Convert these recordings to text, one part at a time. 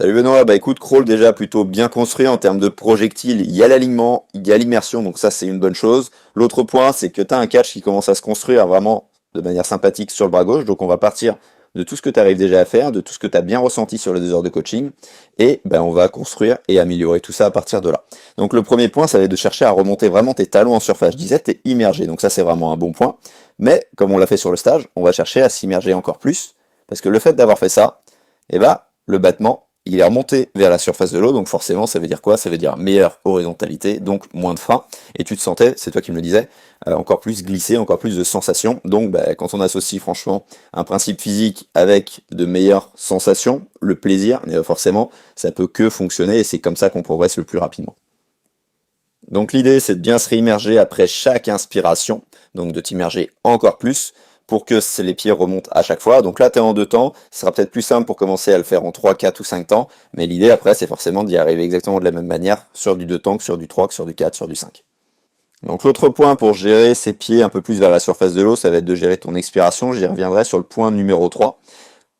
Salut Benoît, bah écoute, crawl déjà plutôt bien construit en termes de projectiles, il y a l'alignement, il y a l'immersion, donc ça c'est une bonne chose. L'autre point, c'est que tu as un catch qui commence à se construire vraiment de manière sympathique sur le bras gauche, donc on va partir de tout ce que tu arrives déjà à faire, de tout ce que tu as bien ressenti sur les 2 heures de coaching, et ben on va construire et améliorer tout ça à partir de là. Donc le premier point, ça va être de chercher à remonter vraiment tes talons en surface. Je disais, tu es immergé, donc ça c'est vraiment un bon point, mais comme on l'a fait sur le stage, on va chercher à s'immerger encore plus, parce que le fait d'avoir fait ça, eh ben, le battement, il est remonté vers la surface de l'eau, donc forcément, ça veut dire quoi? Ça veut dire meilleure horizontalité, donc moins de frein, et tu te sentais, c'est toi qui me le disais, encore plus glissé, encore plus de sensations. Donc, bah, quand on associe franchement un principe physique avec de meilleures sensations, le plaisir, forcément, ça peut que fonctionner, et c'est comme ça qu'on progresse le plus rapidement. Donc l'idée, c'est de bien se réimmerger après chaque inspiration, donc de t'immerger encore plus pour que les pieds remontent à chaque fois. Donc là, tu es en 2 temps, ce sera peut-être plus simple pour commencer à le faire en 3, 4 ou 5 temps, mais l'idée après, c'est forcément d'y arriver exactement de la même manière sur du 2 temps que sur du 3, que sur du 4, sur du 5. Donc l'autre point pour gérer ses pieds un peu plus vers la surface de l'eau, ça va être de gérer ton expiration. J'y reviendrai sur le point numéro 3.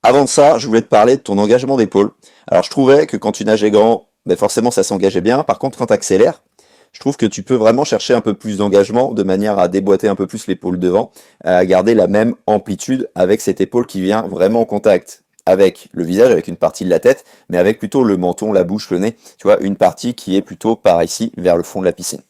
Avant de ça, je voulais te parler de ton engagement d'épaule. Alors je trouvais que quand tu nageais grand, ben forcément ça s'engageait bien. Par contre, quand tu accélères, je trouve que tu peux vraiment chercher un peu plus d'engagement de manière à déboîter un peu plus l'épaule devant, à garder la même amplitude avec cette épaule qui vient vraiment en contact avec le visage, avec une partie de la tête, mais avec plutôt le menton, la bouche, le nez, tu vois, une partie qui est plutôt par ici, vers le fond de la piscine.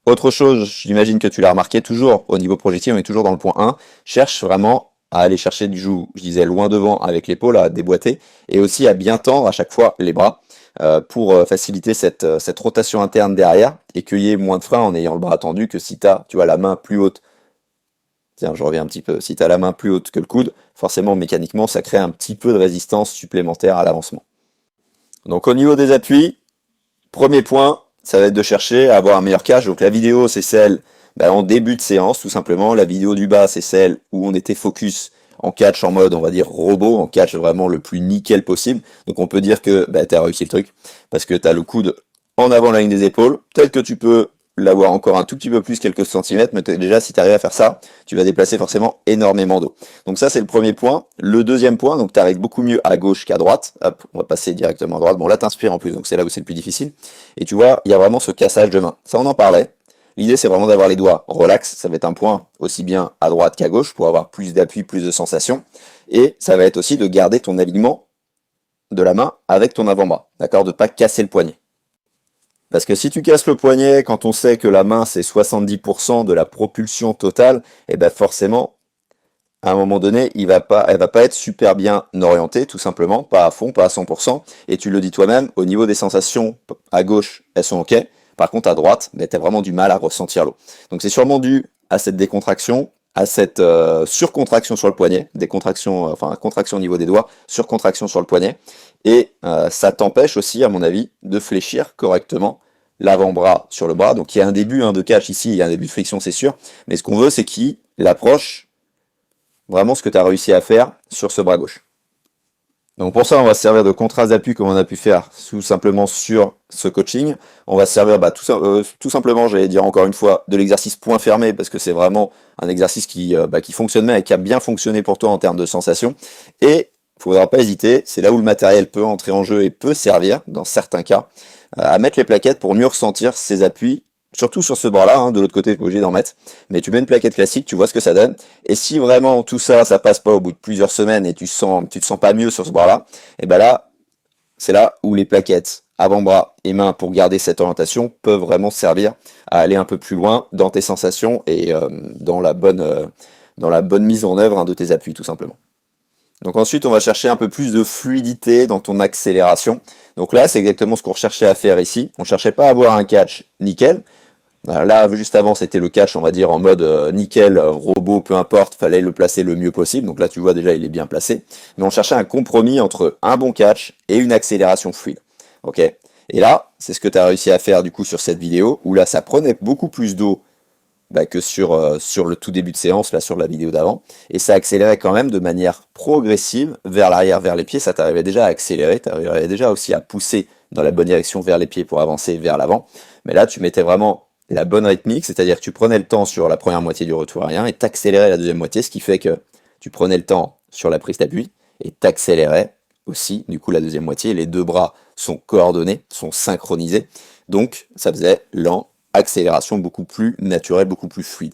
Autre chose, j'imagine que tu l'as remarqué, toujours au niveau projectile, on est toujours dans le point 1, cherche vraiment à aller chercher du joug, je disais loin devant avec l'épaule, à déboîter, et aussi à bien tendre à chaque fois les bras pour faciliter cette rotation interne derrière et qu'il y ait moins de frein en ayant le bras tendu que si tu as, tu vois, la main plus haute. Tiens, je reviens un petit peu. Si tu as la main plus haute que le coude, forcément, mécaniquement, ça crée un petit peu de résistance supplémentaire à l'avancement. Donc au niveau des appuis, premier point, ça va être de chercher à avoir un meilleur catch. Donc la vidéo, c'est celle en début de séance, tout simplement. La vidéo du bas, c'est celle où on était focus en catch en mode, on va dire, robot, en catch vraiment le plus nickel possible. Donc on peut dire que tu as réussi le truc, parce que tu as le coude en avant la ligne des épaules, tel que tu peux l'avoir encore un tout petit peu plus, quelques centimètres, mais déjà si tu arrives à faire ça, tu vas déplacer forcément énormément d'eau. Donc ça c'est le premier point. Le deuxième point, donc tu arrives beaucoup mieux à gauche qu'à droite. Hop, on va passer directement à droite. Bon là t'inspires en plus, donc c'est là où c'est le plus difficile. Et tu vois, il y a vraiment ce cassage de main. Ça on en parlait. L'idée c'est vraiment d'avoir les doigts relax, ça va être un point aussi bien à droite qu'à gauche pour avoir plus d'appui, plus de sensation. Et ça va être aussi de garder ton alignement de la main avec ton avant-bras, d'accord, de pas casser le poignet. Parce que si tu casses le poignet, quand on sait que la main c'est 70% de la propulsion totale, et ben forcément, à un moment donné, elle va pas être super bien orientée, tout simplement, pas à fond, pas à 100%. Et tu le dis toi-même, au niveau des sensations à gauche, elles sont ok. Par contre, à droite, ben, tu as vraiment du mal à ressentir l'eau. Donc c'est sûrement dû à cette décontraction, à cette surcontraction sur le poignet, contraction au niveau des doigts, surcontraction sur le poignet. Et ça t'empêche aussi, à mon avis, de fléchir correctement l'avant-bras sur le bras. Donc il y a un début de catch ici, il y a un début de friction, c'est sûr. Mais ce qu'on veut, c'est qu'il approche vraiment ce que tu as réussi à faire sur ce bras gauche. Donc pour ça, on va se servir de contraste d'appui comme on a pu faire tout simplement sur ce coaching. On va se servir tout simplement, j'allais dire encore une fois, de l'exercice point fermé parce que c'est vraiment un exercice qui fonctionne bien et qui a bien fonctionné pour toi en termes de sensations. Et il ne faudra pas hésiter, c'est là où le matériel peut entrer en jeu et peut servir, dans certains cas, à mettre les plaquettes pour mieux ressentir ces appuis. Surtout sur ce bras-là, de l'autre côté, tu n'es pas obligé d'en mettre. Mais tu mets une plaquette classique, tu vois ce que ça donne. Et si vraiment tout ça, ça passe pas au bout de plusieurs semaines et tu te sens pas mieux sur ce bras-là, et ben là, c'est là où les plaquettes avant-bras et main pour garder cette orientation peuvent vraiment servir à aller un peu plus loin dans tes sensations et dans la bonne mise en œuvre de tes appuis, tout simplement. Donc ensuite, on va chercher un peu plus de fluidité dans ton accélération. Donc là, c'est exactement ce qu'on recherchait à faire ici. On cherchait pas à avoir un catch nickel. Là, juste avant, c'était le catch, on va dire, en mode nickel, robot, peu importe, fallait le placer le mieux possible. Donc là, tu vois, déjà, il est bien placé. Mais on cherchait un compromis entre un bon catch et une accélération fluide. Ok. Et là, c'est ce que tu as réussi à faire, du coup, sur cette vidéo, où là, ça prenait beaucoup plus d'eau que sur le tout début de séance, là, sur la vidéo d'avant. Et ça accélérait quand même de manière progressive vers l'arrière, vers les pieds. Ça t'arrivait déjà à accélérer, t'arrivais déjà aussi à pousser dans la bonne direction vers les pieds pour avancer vers l'avant. Mais là, tu mettais vraiment la bonne rythmique, c'est-à-dire que tu prenais le temps sur la première moitié du retour arrière et t'accélérais la deuxième moitié, ce qui fait que tu prenais le temps sur la prise d'appui et t'accélérais aussi, du coup la deuxième moitié, les deux bras sont coordonnés, sont synchronisés, donc ça faisait lent, accélération beaucoup plus naturelle, beaucoup plus fluide.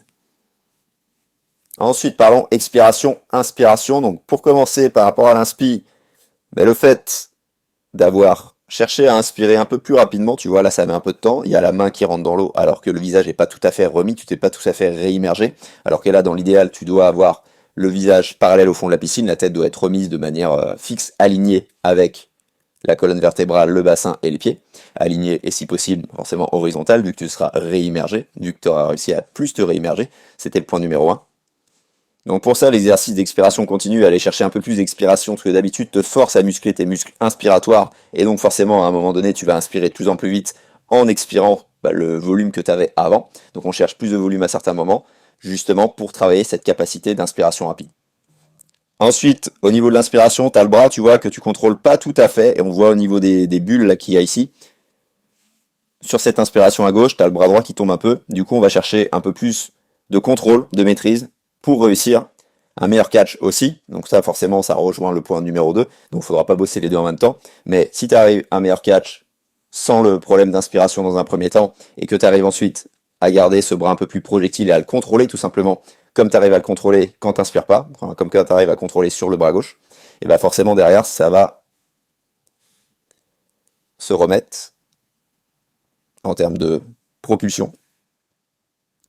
Ensuite, parlons expiration, inspiration. Donc pour commencer par rapport à l'inspi, ben, le fait d'avoir cherché à inspirer un peu plus rapidement, tu vois, là ça met un peu de temps, il y a la main qui rentre dans l'eau alors que le visage n'est pas tout à fait remis, tu t'es pas tout à fait réimmergé, alors que là dans l'idéal tu dois avoir le visage parallèle au fond de la piscine, la tête doit être remise de manière fixe, alignée avec la colonne vertébrale, le bassin et les pieds, alignée et si possible forcément horizontale vu que tu seras réimmergé, vu que tu auras réussi à plus te réimmerger, c'était le point numéro 1. Donc pour ça, l'exercice d'expiration continue, aller chercher un peu plus d'expiration que d'habitude, te force à muscler tes muscles inspiratoires, et donc forcément à un moment donné, tu vas inspirer de plus en plus vite en expirant le volume que tu avais avant. Donc on cherche plus de volume à certains moments, justement pour travailler cette capacité d'inspiration rapide. Ensuite, au niveau de l'inspiration, tu as le bras, tu vois, que tu contrôles pas tout à fait, et on voit au niveau des bulles là qu'il y a ici. Sur cette inspiration à gauche, tu as le bras droit qui tombe un peu, du coup on va chercher un peu plus de contrôle, de maîtrise, pour réussir un meilleur catch aussi. Donc ça, forcément, ça rejoint le point numéro 2. Donc il ne faudra pas bosser les deux en même temps. Mais si tu arrives à un meilleur catch sans le problème d'inspiration dans un premier temps, et que tu arrives ensuite à garder ce bras un peu plus projectile et à le contrôler tout simplement, comme tu arrives à le contrôler quand tu n'inspires pas, comme quand tu arrives à contrôler sur le bras gauche, et bien forcément derrière, ça va se remettre en termes de propulsion.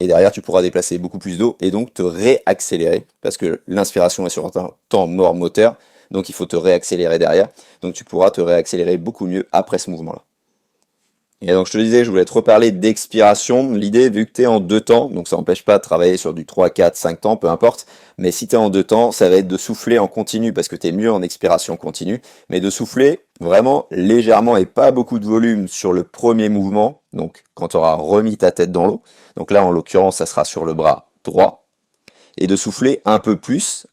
Et derrière, tu pourras déplacer beaucoup plus d'eau et donc te réaccélérer, parce que l'inspiration est sur un temps mort moteur, donc il faut te réaccélérer derrière. Donc tu pourras te réaccélérer beaucoup mieux après ce mouvement-là. Et donc je te disais, je voulais te reparler d'expiration. L'idée, vu que tu es en deux temps, donc ça n'empêche pas de travailler sur du 3, 4, 5 temps, peu importe, mais si tu es en deux temps, ça va être de souffler en continu, parce que tu es mieux en expiration continue, mais de souffler vraiment légèrement et pas beaucoup de volume sur le premier mouvement, donc quand tu auras remis ta tête dans l'eau. Donc là, en l'occurrence, ça sera sur le bras droit, et de souffler un peu plus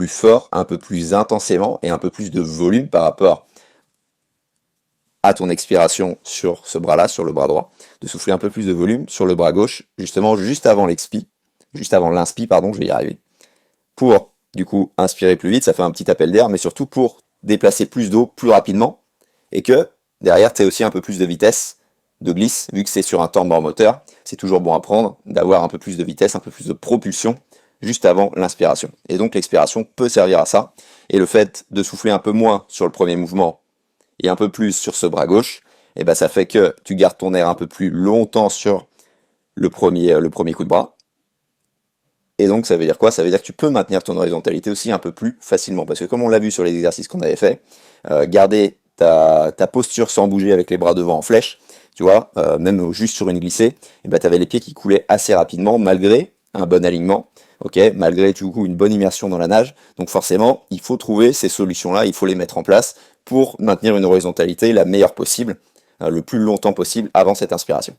fort, un peu plus intensément, et un peu plus de volume par rapport à ton expiration sur ce bras-là, sur le bras droit, de souffler un peu plus de volume sur le bras gauche, justement juste avant l'inspi, pardon, je vais y arriver, pour du coup inspirer plus vite, ça fait un petit appel d'air, mais surtout pour déplacer plus d'eau plus rapidement, et que derrière tu as aussi un peu plus de vitesse de glisse, vu que c'est sur un temps mort moteur, c'est toujours bon à prendre d'avoir un peu plus de vitesse, un peu plus de propulsion juste avant l'inspiration. Et donc l'expiration peut servir à ça, et le fait de souffler un peu moins sur le premier mouvement et un peu plus sur ce bras gauche, et ben ça fait que tu gardes ton air un peu plus longtemps sur le premier coup de bras. Et donc ça veut dire quoi? Ça veut dire que tu peux maintenir ton horizontalité aussi un peu plus facilement. Parce que comme on l'a vu sur les exercices qu'on avait fait, garder ta posture sans bouger avec les bras devant en flèche, tu vois, même juste sur une glissée, et ben tu avais les pieds qui coulaient assez rapidement malgré un bon alignement. Ok, malgré du coup une bonne immersion dans la nage. Donc forcément, il faut trouver ces solutions-là, il faut les mettre en place pour maintenir une horizontalité la meilleure possible, le plus longtemps possible avant cette inspiration.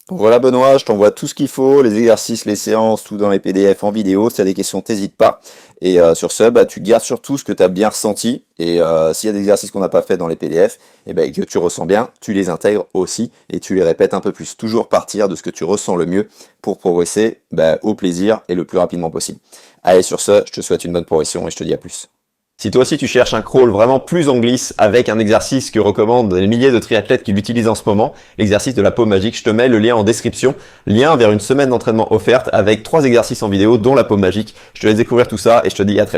Donc voilà Benoît, je t'envoie tout ce qu'il faut, les exercices, les séances, tout dans les PDF en vidéo. Si tu as des questions, t'hésites pas. Et sur ce, tu gardes surtout ce que tu as bien ressenti. Et s'il y a des exercices qu'on n'a pas fait dans les PDF, et que tu ressens bien, tu les intègres aussi et tu les répètes un peu plus. Toujours partir de ce que tu ressens le mieux pour progresser au plaisir et le plus rapidement possible. Allez, sur ce, je te souhaite une bonne progression et je te dis à plus. Si toi aussi tu cherches un crawl vraiment plus en glisse avec un exercice que recommandent les milliers de triathlètes qui l'utilisent en ce moment, l'exercice de la paume magique, je te mets le lien en description, lien vers une semaine d'entraînement offerte avec 3 exercices en vidéo dont la paume magique. Je te laisse découvrir tout ça et je te dis à très vite.